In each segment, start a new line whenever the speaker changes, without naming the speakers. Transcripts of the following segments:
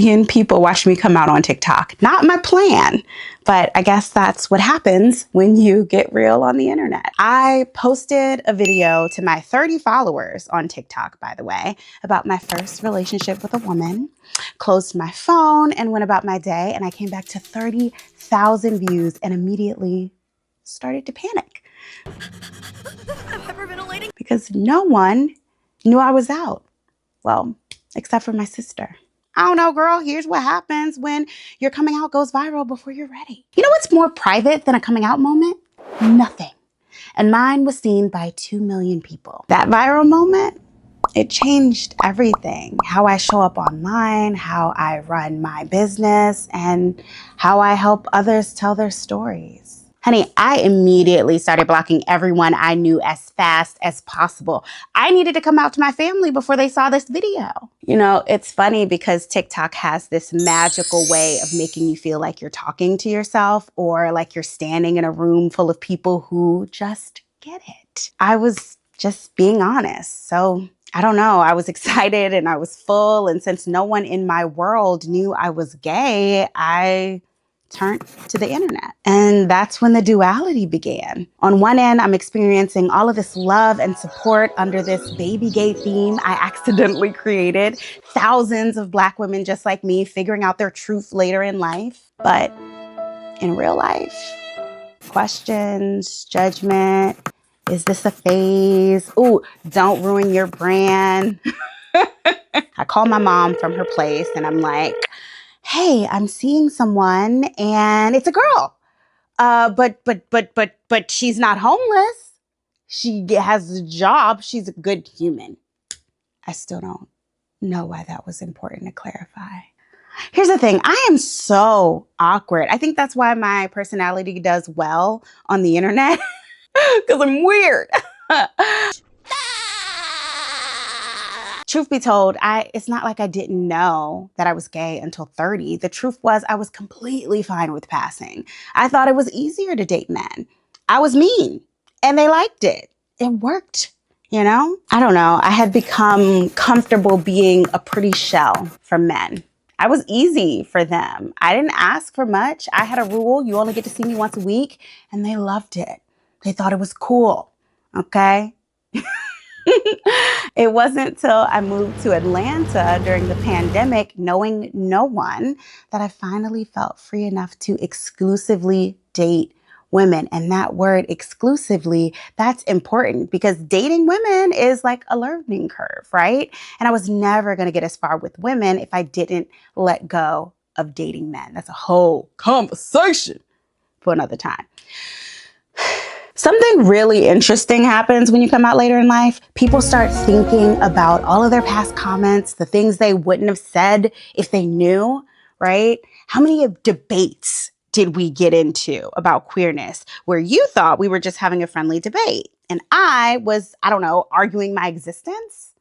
million people watched me come out on TikTok. Not my plan, but I guess that's what happens when you get real on the internet. I posted a video to my 30 followers on TikTok, by the way, about my first relationship with a woman, closed my phone and went about my day, and I came back to 30,000 views and immediately started to panic. I'm hyperventilating. Because no one knew I was out. Well, except for my sister. I don't know, girl. Here's what happens when your coming out goes viral before you're ready. You know what's more private than a coming out moment? Nothing. And mine was seen by 2 million people. That viral moment, it changed everything. How I show up online, how I run my business, and how I help others tell their stories. Honey, I immediately started blocking everyone I knew as fast as possible. I needed to come out to my family before they saw this video. You know, it's funny because TikTok has this magical way of making you feel like you're talking to yourself or like you're standing in a room full of people who just get it. I was just being honest. So I don't know, I was excited and I was full. And since no one in my world knew I was gay, I turned to the internet. And that's when the duality began. On one end, I'm experiencing all of this love and support under this baby gay theme I accidentally created. Thousands of Black women just like me figuring out their truth later in life. But in real life, questions, judgment, is this a phase? Ooh, don't ruin your brand. I call my mom from her place and I'm like, hey, I'm seeing someone and it's a girl. But she's not homeless. She has a job. She's a good human. I still don't know why that was important to clarify. Here's the thing. I am so awkward. I think that's why my personality does well on the internet because I'm weird. Truth be told, it's not like I didn't know that I was gay until 30. The truth was I was completely fine with passing. I thought it was easier to date men. I was mean and they liked it. It worked, you know? I don't know. I had become comfortable being a pretty shell for men. I was easy for them. I didn't ask for much. I had a rule. You only get to see me once a week, and they loved it. They thought it was cool, okay? It wasn't till I moved to Atlanta during the pandemic, knowing no one, that I finally felt free enough to exclusively date women. And that word exclusively, that's important because dating women is like a learning curve, right? And I was never going to get as far with women if I didn't let go of dating men. That's a whole conversation for another time. Something really interesting happens when you come out later in life. People start thinking about all of their past comments, the things they wouldn't have said if they knew, right? How many debates did we get into about queerness where you thought we were just having a friendly debate and I was, I don't know, arguing my existence?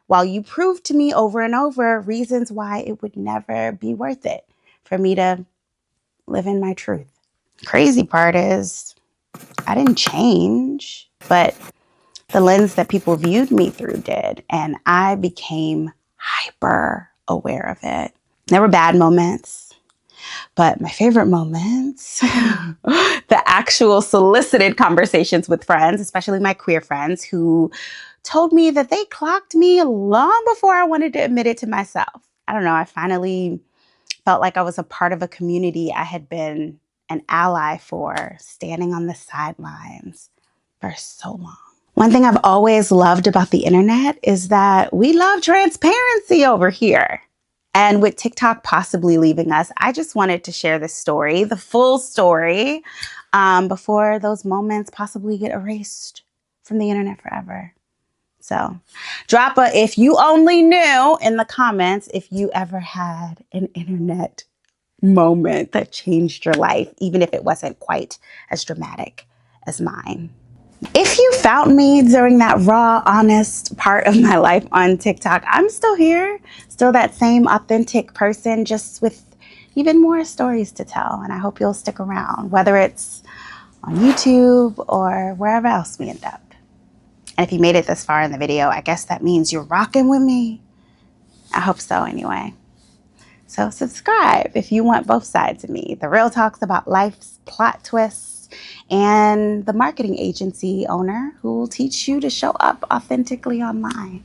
While you proved to me over and over reasons why it would never be worth it for me to live in my truth. Crazy part is, I didn't change, but the lens that people viewed me through did, and I became hyper aware of it. There were bad moments, but my favorite moments, the actual solicited conversations with friends, especially my queer friends, who told me that they clocked me long before I wanted to admit it to myself. I don't know, I finally felt like I was a part of a community I had been an ally for, standing on the sidelines for so long. One thing I've always loved about the internet is that we love transparency over here. And with TikTok possibly leaving us, I just wanted to share this story, the full story, before those moments possibly get erased from the internet forever. So drop a if you only knew in the comments if you ever had an internet moment that changed your life, even if it wasn't quite as dramatic as mine. If you found me during that raw, honest part of my life on TikTok, I'm still here, still that same authentic person, just with even more stories to tell. And I hope you'll stick around, whether it's on YouTube or wherever else we end up. And if you made it this far in the video, I guess that means you're rocking with me. I hope so anyway. So subscribe if you want both sides of me. The real talks about life's plot twists and the marketing agency owner who will teach you to show up authentically online.